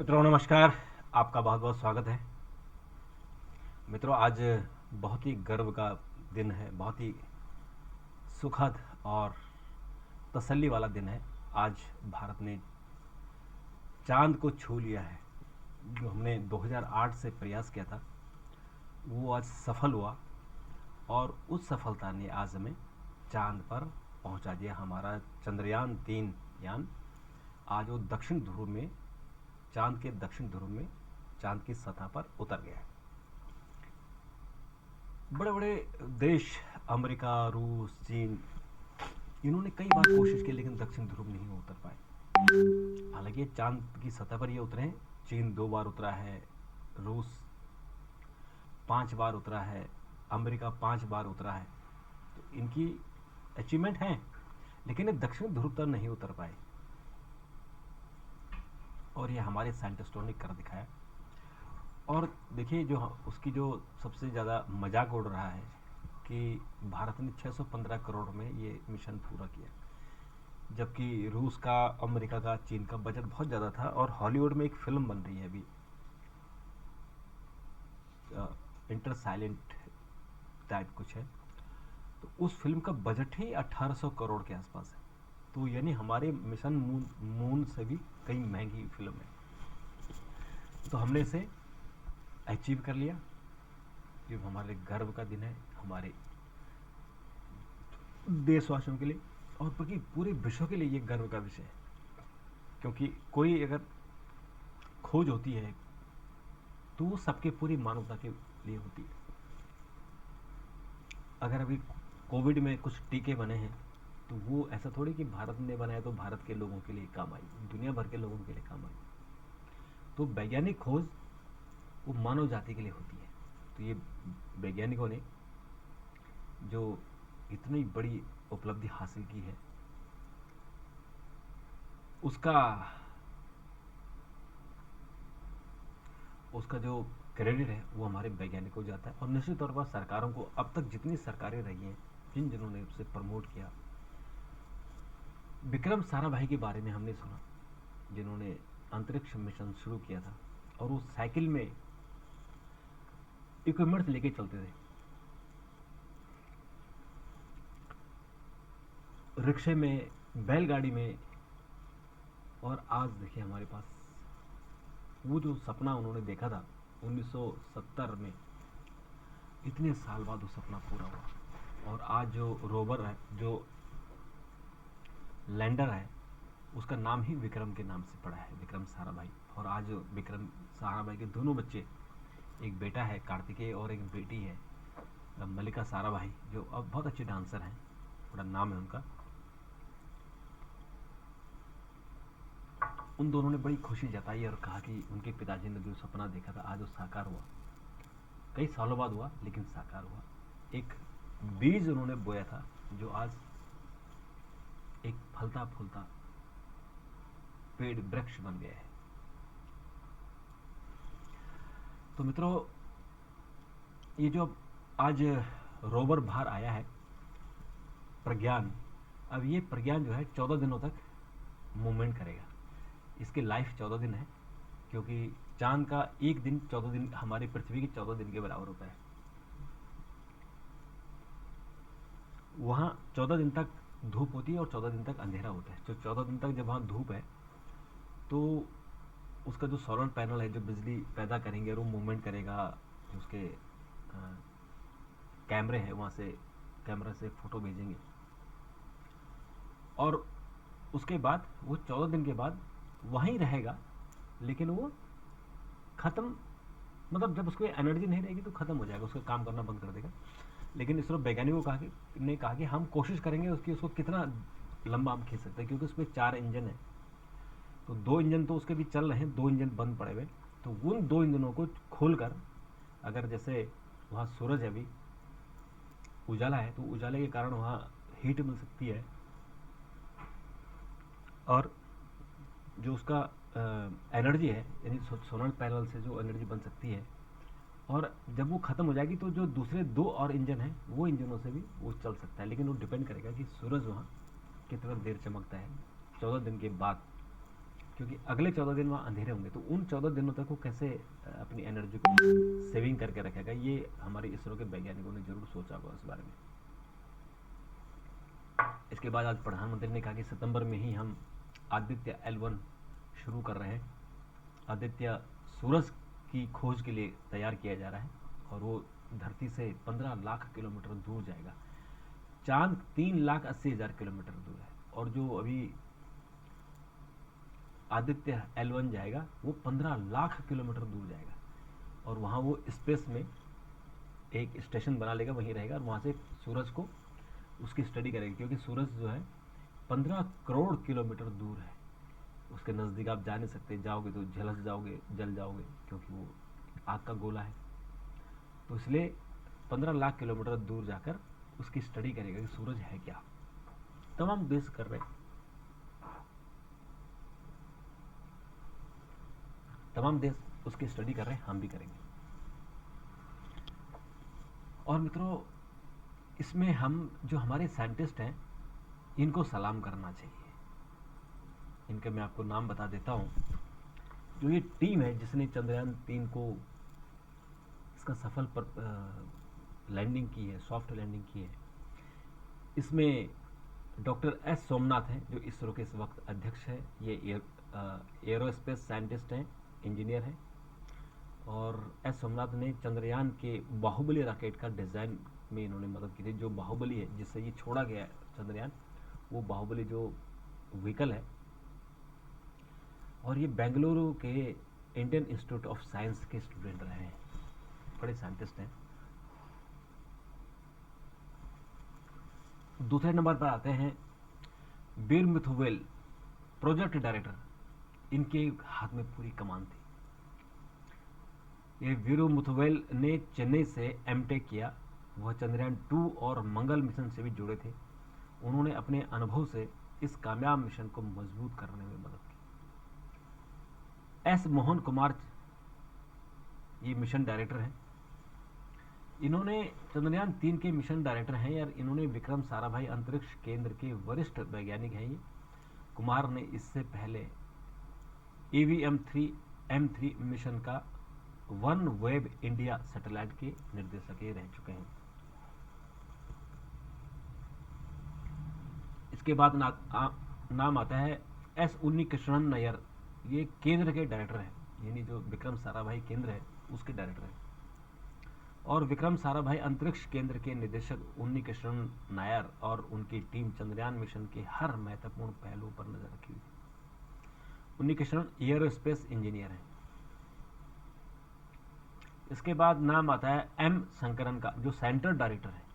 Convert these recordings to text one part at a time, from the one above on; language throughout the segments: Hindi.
मित्रों नमस्कार। आपका बहुत बहुत स्वागत है। मित्रों आज बहुत ही गर्व का दिन है, बहुत ही सुखद और तसल्ली वाला दिन है। आज भारत ने चांद को छू लिया है। जो हमने 2008 से प्रयास किया था वो आज सफल हुआ और उस सफलता ने आज हमें चांद पर पहुंचा दिया। हमारा चंद्रयान 3 यान आज वो दक्षिण ध्रुव में, चांद के दक्षिण ध्रुव में चांद की सतह पर उतर गया है। बड़े बड़े देश अमेरिका, रूस, चीन, इन्होंने कई बार कोशिश की लेकिन दक्षिण ध्रुव नहीं उतर पाए। हालांकि चांद की सतह पर ये उतरे हैं। चीन 2 बार उतरा है, रूस 5 बार उतरा है, अमेरिका 5 बार उतरा है। तो इनकी अचीवमेंट है, लेकिन ये दक्षिण ध्रुव तक नहीं उतर पाए और ये हमारे साइंटिस्टों ने कर दिखाया। और देखिए जो उसकी जो सबसे ज़्यादा मजाक उड़ रहा है कि भारत ने 615 करोड़ में ये मिशन पूरा किया, जबकि रूस का, अमेरिका का, चीन का बजट बहुत ज़्यादा था। और हॉलीवुड में एक फिल्म बन रही है अभी, इंटर साइलेंट टाइप कुछ है, तो उस फिल्म का बजट ही 1800 करोड़ के आसपास है। तो यानी हमारे मिशन मून से भी कई महंगी फिल्म है। तो हमने इसे अचीव कर लिया। ये हमारे गर्व का दिन है, हमारे देशवासियों के लिए और बल्कि पूरे विश्व के लिए ये गर्व का विषय है। क्योंकि कोई अगर खोज होती है तो वो सबके पूरी मानवता के लिए होती है। अगर अभी कोविड में कुछ टीके बने हैं तो वो ऐसा थोड़ी कि भारत ने बनाया तो भारत के लोगों के लिए काम आई, दुनिया भर के लोगों के लिए काम आई। तो वैज्ञानिक खोज वो मानव जाति के लिए होती है। तो ये वैज्ञानिकों ने जो इतनी बड़ी उपलब्धि हासिल की है उसका उसका जो क्रेडिट है वो हमारे वैज्ञानिकों को जाता है। और निश्चित तौर पर सरकारों को, अब तक जितनी सरकारें रही हैं, जिन्होंने उसे प्रमोट किया, विक्रम साराभाई के बारे में हमने सुना, जिन्होंने अंतरिक्ष मिशन शुरू किया था और वो साइकिल में इक्विपमेंट्स लेके चलते थे, रिक्शे में, बैलगाड़ी में। और आज देखिए हमारे पास वो जो सपना उन्होंने देखा था 1970 में, इतने साल बाद वो सपना पूरा हुआ। और आज जो रोवर है, जो लैंडर है, उसका नाम ही विक्रम के नाम से पड़ा है, विक्रम साराभाई। और आज विक्रम साराभाई के दोनों बच्चे, एक बेटा है कार्तिकेय और एक बेटी है मल्लिका साराभाई, जो अब बहुत अच्छे डांसर हैं, बड़ा नाम है उनका। उन दोनों ने बड़ी खुशी जताई और कहा कि उनके पिताजी ने जो सपना देखा था आज वो साकार हुआ। कई सालों बाद हुआ लेकिन साकार हुआ। एक बीज उन्होंने बोया था जो आज एक फलता फूलता पेड़, वृक्ष बन गया है। तो मित्रों, ये जो आज रोवर बाहर आया है, प्रज्ञान, अब ये प्रज्ञान जो है 14 दिनों तक मूवमेंट करेगा। इसकी लाइफ 14 दिन है, क्योंकि चांद का एक दिन 14 दिन हमारी पृथ्वी के 14 दिन के बराबर होता है। वहाँ 14 दिन तक धूप होती है और 14 दिन तक अंधेरा होता है। तो 14 दिन तक जब वहाँ धूप है तो उसका जो सोलर पैनल है जो बिजली पैदा करेंगे और वो मूवमेंट करेगा, उसके कैमरे हैं, वहाँ से कैमरा से फ़ोटो भेजेंगे। और उसके बाद वो 14 दिन के बाद वहीं रहेगा, लेकिन वो ख़त्म, मतलब जब उसको एनर्जी नहीं रहेगी तो ख़त्म हो जाएगा, उसका काम करना बंद कर देगा। लेकिन इसरो वैज्ञानिकों ने कहा कि हम कोशिश करेंगे उसको कितना लंबा हम खींच सकते हैं, क्योंकि उसमें 4 इंजन है। तो 2 इंजन तो उसके भी चल रहे हैं, 2 इंजन बंद पड़े हुए। तो उन 2 इंजनों को खोलकर, अगर जैसे वहाँ सूरज है, अभी उजाला है, तो उजाले के कारण वहाँ हीट मिल सकती है और जो उसका एनर्जी है, यानी सोलर पैनल से जो एनर्जी बन सकती है, और जब वो ख़त्म हो जाएगी तो जो दूसरे 2 और इंजन हैं वो इंजनों से भी वो चल सकता है। लेकिन वो डिपेंड करेगा कि सूरज वहाँ कितना देर चमकता है 14 दिन के बाद। क्योंकि अगले 14 दिन वहाँ अंधेरे होंगे, तो उन 14 दिनों तक वो कैसे अपनी एनर्जी को सेविंग करके रखेगा, ये हमारे इसरो के वैज्ञानिकों ने जरूर सोचा होगा इस बारे में। इसके बाद आज प्रधानमंत्री ने कहा कि सितंबर में ही हम आदित्य L1 शुरू कर रहे हैं। आदित्य सूरज की खोज के लिए तैयार किया जा रहा है और वो धरती से 15 लाख किलोमीटर दूर जाएगा। चांद 3,80,000 किलोमीटर दूर है, और जो अभी आदित्य L1 जाएगा वो 15 लाख किलोमीटर दूर जाएगा, और वहाँ वो स्पेस में एक स्टेशन बना लेगा, वहीं रहेगा, और वहाँ से सूरज को उसकी स्टडी करेगी, क्योंकि सूरज जो है 15 करोड़ किलोमीटर दूर है। उसके नज़दीक आप जा नहीं सकते, जाओगे तो झलस जाओगे, जल जाओगे, क्योंकि वो आग का गोला है। तो इसलिए 15 लाख किलोमीटर दूर जाकर उसकी स्टडी करेगा कि सूरज है क्या। तमाम देश कर रहे हैं, तमाम देश उसकी स्टडी कर रहे हैं, हम भी करेंगे। और मित्रों, इसमें हम जो हमारे साइंटिस्ट हैं इनको सलाम करना चाहिए। इनके मैं आपको नाम बता देता हूँ। जो ये टीम है जिसने चंद्रयान 3 को इसका सफल लैंडिंग की है, सॉफ्ट लैंडिंग की है, इसमें डॉक्टर एस सोमनाथ हैं जो इसरो के इस वक्त अध्यक्ष हैं। ये एरोस्पेस साइंटिस्ट हैं, इंजीनियर हैं, और एस सोमनाथ ने चंद्रयान के बाहुबली रॉकेट का डिज़ाइन में इन्होंने मदद की थी। जो बाहुबली है जिससे ये छोड़ा गया है चंद्रयान, वो बाहुबली जो व्हीकल है, और ये बेंगलुरु के इंडियन इंस्टीट्यूट ऑफ साइंस के स्टूडेंट रहे हैं, बड़े साइंटिस्ट हैं। दूसरे नंबर पर आते हैं बीर मिथुवेल, प्रोजेक्ट डायरेक्टर। इनके हाथ में पूरी कमान थी। ये वीरू मुथुवेल ने चेन्नई से एमटेक किया। वह चंद्रयान 2 और मंगल मिशन से भी जुड़े थे। उन्होंने अपने अनुभव से इस कामयाब मिशन को मजबूत करने में मदद की। एस मोहन कुमार ये मिशन डायरेक्टर हैं। इन्होंने चंद्रयान 3 के मिशन डायरेक्टर हैं यार। इन्होंने विक्रम साराभाई अंतरिक्ष केंद्र के वरिष्ठ वैज्ञानिक हैं। ये कुमार ने इससे पहले EVM-3 मिशन का वन वेब इंडिया सैटेलाइट के निर्देशक रह चुके हैं। इसके बाद नाम आता है एस उन्नीकृष्णन नायर। ये केंद्र के डायरेक्टर हैं, यानी जो विक्रम साराभाई केंद्र है उसके डायरेक्टर हैं। और विक्रम साराभाई अंतरिक्ष केंद्र के निदेशक उन्नीकृष्णन नायर और उनकी टीम चंद्रयान मिशन के हर महत्वपूर्ण पहलू पर नजर रखी हुई थी। उन्नीकृष्णन एयरोस्पेस इंजीनियर हैं। इसके बाद नाम आता है एम शंकरन का, जो सेंटर डायरेक्टर है।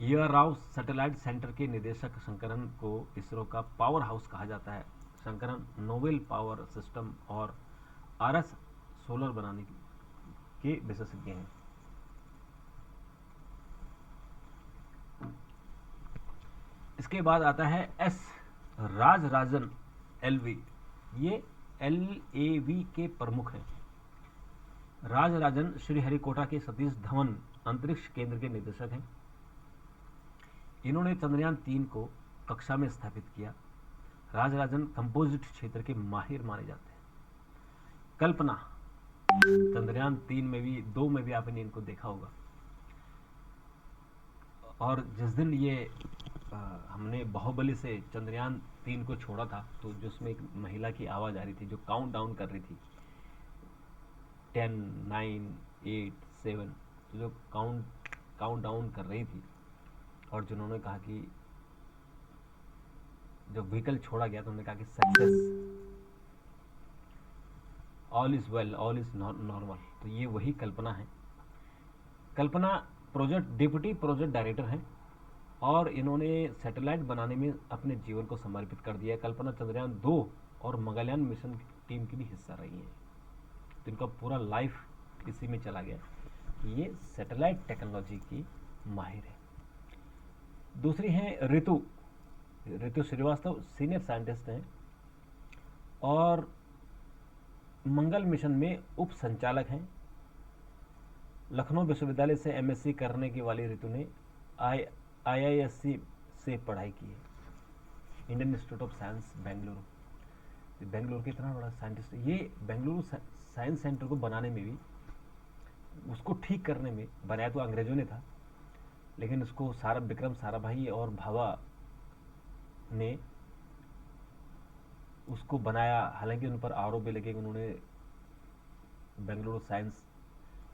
ईयर राव सैटेलाइट सेंटर के निदेशक शंकरन को इसरो का पावर हाउस कहा जाता है। शंकरन नोवेल पावर सिस्टम और RS सोलर बनाने के विशेषज्ञ हैं। इसके बाद आता है एस राजराजन LV। ये LAV के प्रमुख हैं। राजराजन श्रीहरिकोटा के सतीश धवन अंतरिक्ष केंद्र के निदेशक हैं। इन्होंने चंद्रयान 3 को कक्षा में स्थापित किया। राजराजन कंपोजिट क्षेत्र के माहिर माने जाते हैं। कल्पना, चंद्रयान 3 में भी 2 में भी आपने इनको देखा होगा। और जिस दिन ये हमने बाहुबली से चंद्रयान 3 को छोड़ा था, तो जिसमें एक महिला की आवाज़ आ रही थी जो काउंट डाउन कर रही थी 10, 9, 8, 7, तो जो काउंट डाउन कर रही थी, और जिन्होंने कहा कि जब व्हीकल छोड़ा गया तो उन्होंने कहा कि success, all is well, all is normal. तो ये वही कल्पना है। कल्पना डिप्टी प्रोजेक्ट डायरेक्टर हैं और इन्होंने सैटेलाइट बनाने में अपने जीवन को समर्पित कर दिया है। कल्पना चंद्रयान 2 और मंगलयान मिशन टीम की भी हिस्सा रही है। तो इनका पूरा लाइफ इसी में चला गया। ये सैटेलाइट टेक्नोलॉजी की माहिर है। दूसरी हैं ऋतु श्रीवास्तव, सीनियर साइंटिस्ट हैं और मंगल मिशन में उप संचालक हैं। लखनऊ विश्वविद्यालय से MSc करने की वाली ऋतु ने IISc से पढ़ाई की है, Indian institute of science Bengaluru. Bangalore के इतना बड़ा साइंटिस्ट, ये बेंगलुरु साइंस सेंटर को बनाने में भी, उसको ठीक करने में, बनाया तो अंग्रेजों ने था, लेकिन उसको सारा विक्रम साराभाई और भाभा ने उसको बनाया। हालांकि उन पर आरोप भी लगे कि उन्होंने बेंगलुरु साइंस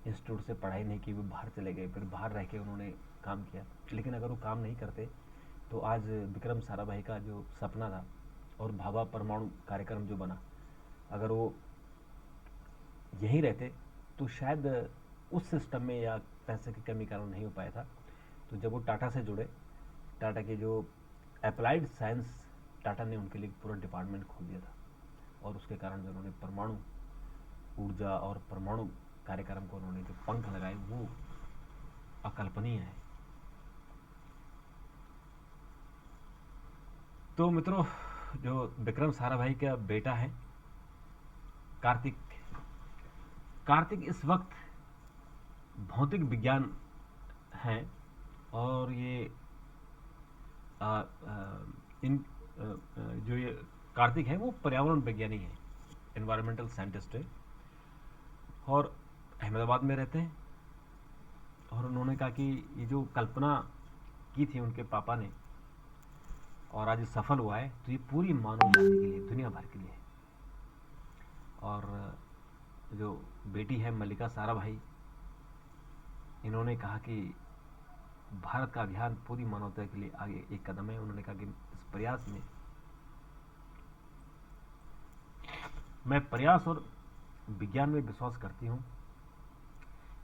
इंस्टीट्यूट से पढ़ाई नहीं की, वो बाहर चले गए, फिर बाहर रह के उन्होंने काम किया। लेकिन अगर वो काम नहीं करते तो आज विक्रम साराभाई का जो सपना था और भाभा परमाणु कार्यक्रम जो बना, अगर वो यहीं रहते तो शायद उस सिस्टम में या पैसे की कमी कारण नहीं हो पाया था। तो जब वो टाटा से जुड़े, टाटा के जो अप्लाइड साइंस, टाटा ने उनके लिए पूरा डिपार्टमेंट खोल दिया था, और उसके कारण जो उन्होंने परमाणु ऊर्जा और परमाणु कार्यक्रम को उन्होंने जो पंख लगाए वो अकल्पनीय है। तो मित्रों, जो विक्रम साराभाई का बेटा है कार्तिक, कार्तिक इस वक्त भौतिक विज्ञान है, और ये आ, आ, इन जो ये कार्तिक है वो पर्यावरण विज्ञानी है, एनवायरमेंटल साइंटिस्ट है, और अहमदाबाद में रहते हैं। और उन्होंने कहा कि ये जो कल्पना की थी उनके पापा ने और आज सफल हुआ है, तो ये पूरी मानव जाति के लिए, दुनिया भर के लिए है। और जो बेटी है मल्लिका साराभाई, इन्होंने कहा कि भारत का अभियान पूरी मानवता के लिए आगे एक कदम है। उन्होंने कहा कि इस प्रयास में मैं प्रयास और विज्ञान में विश्वास करती हूँ।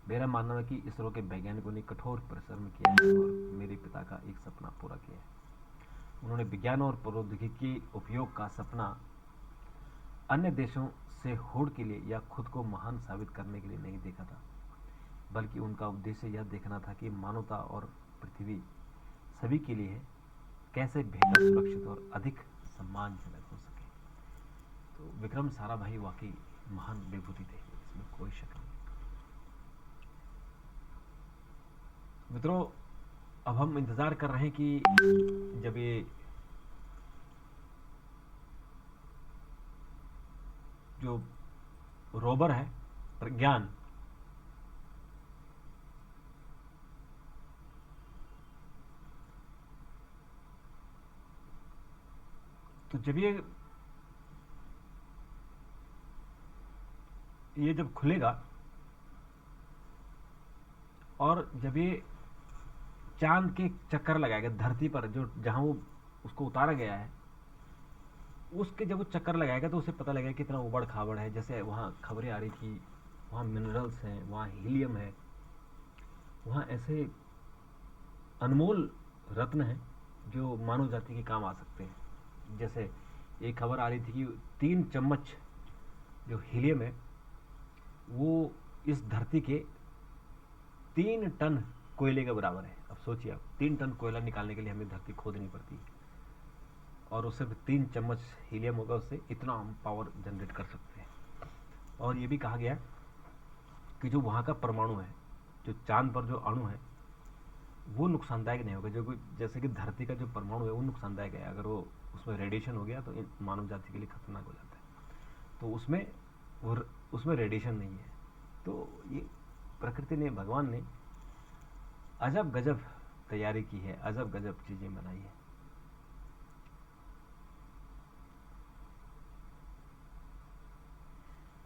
मेरा मानना है कि इसरो के वैज्ञानिकों ने कठोर परिश्रम किया है और मेरे पिता का एक सपना पूरा किया है। उन्होंने विज्ञान और प्रौद्योगिकी के उपयोग का सपना अन्य देशों से होड़ के लिए या खुद को महान साबित करने के लिए नहीं देखा था, बल्कि उनका उद्देश्य यह देखना था कि मानवता और पृथ्वी सभी के लिए है, कैसे बेहतर, सुरक्षित और अधिक सम्मानजनक हो सके। तो विक्रम साराभाई वाकई महान विभूति थे, इसमें कोई शक नहीं। मित्रों, अब हम इंतजार कर रहे हैं कि जब ये जो रोवर है प्रज्ञान, तो जब ये जब खुलेगा और जब ये चांद के चक्कर लगाएगा धरती पर, जो जहां वो उसको उतारा गया है, उसके जब वो चक्कर लगाएगा तो उसे पता लगेगा कितना उबड़ खाबड़ है। जैसे वहाँ खबरें आ रही थी, वहाँ मिनरल्स हैं, वहाँ हीलियम है, वहाँ ऐसे अनमोल रत्न हैं जो मानव जाति के काम आ सकते हैं। जैसे एक खबर आ रही थी कि 3 चम्मच जो हीलियम है वो इस धरती के 3 टन कोयले के बराबर है। अब सोचिए आप, 3 टन कोयला निकालने के लिए हमें धरती खोदनी पड़ती है, और उससे 3 चम्मच हीलियम होगा, उससे इतना हम पावर जनरेट कर सकते हैं। और ये भी कहा गया कि जो वहाँ का परमाणु है, जो चांद पर जो अणु है, वो नुकसानदायक नहीं होगा। जो जैसे कि धरती का जो परमाणु है वो नुकसानदायक है, अगर वो उसमें रेडिएशन हो गया तो मानव जाति के लिए खतरनाक हो जाता है। तो उसमें रेडिएशन नहीं है। तो ये प्रकृति ने, भगवान ने अजब गजब तैयारी की है, अजब गजब चीजें बनाई है।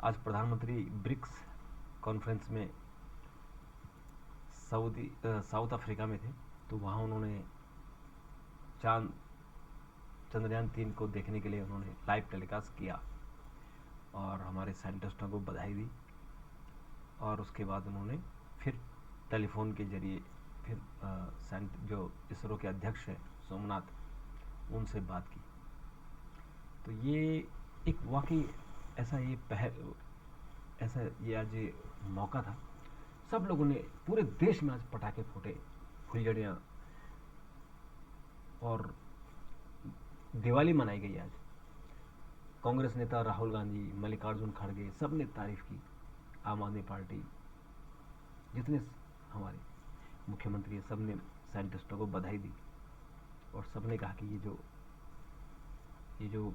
आज प्रधानमंत्री ब्रिक्स कॉन्फ्रेंस में साउथ अफ्रीका में थे, तो वहाँ उन्होंने चंद्रयान 3 को देखने के लिए उन्होंने लाइव टेलीकास्ट किया और हमारे साइंटिस्टों को बधाई दी। और उसके बाद उन्होंने फिर टेलीफोन के जरिए फिर जो इसरो के अध्यक्ष हैं सोमनाथ, उनसे बात की। तो ये एक वाकई ऐसा ये आज ये मौका था। सब लोगों ने, पूरे देश में आज पटाखे फूटे, फुलझड़ियाँ, और दिवाली मनाई गई आज। कांग्रेस नेता राहुल गांधी, मल्लिकार्जुन खड़गे, सब ने तारीफ की। आम आदमी पार्टी, जितने हमारे मुख्यमंत्री, सब ने साइंटिस्टों को बधाई दी, और सब ने कहा कि ये जो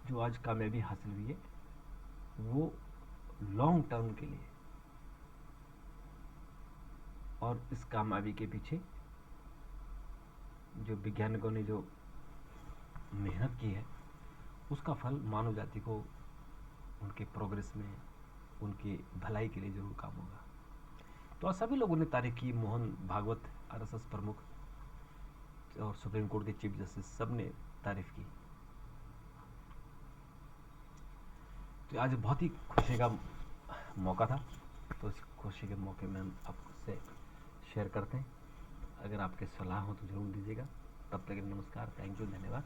जो आज कामयाबी हासिल हुई है वो लॉन्ग टर्म के लिए, और इस कामयाबी के पीछे जो वैज्ञानिकों ने जो मेहनत की है उसका फल मानव जाति को उनके प्रोग्रेस में, उनकी भलाई के लिए जरूर काम होगा। तो आज सभी लोगों ने तारीफ की, मोहन भागवत आरएसएस प्रमुख और सुप्रीम कोर्ट के चीफ जस्टिस सब ने तारीफ की। तो आज बहुत ही खुशी का मौका था, तो इस खुशी के मौके में हम आपसे शेयर करते हैं। अगर आपके सलाह हो तो ज़रूर दीजिएगा। तब तक नमस्कार, थैंक यू, धन्यवाद।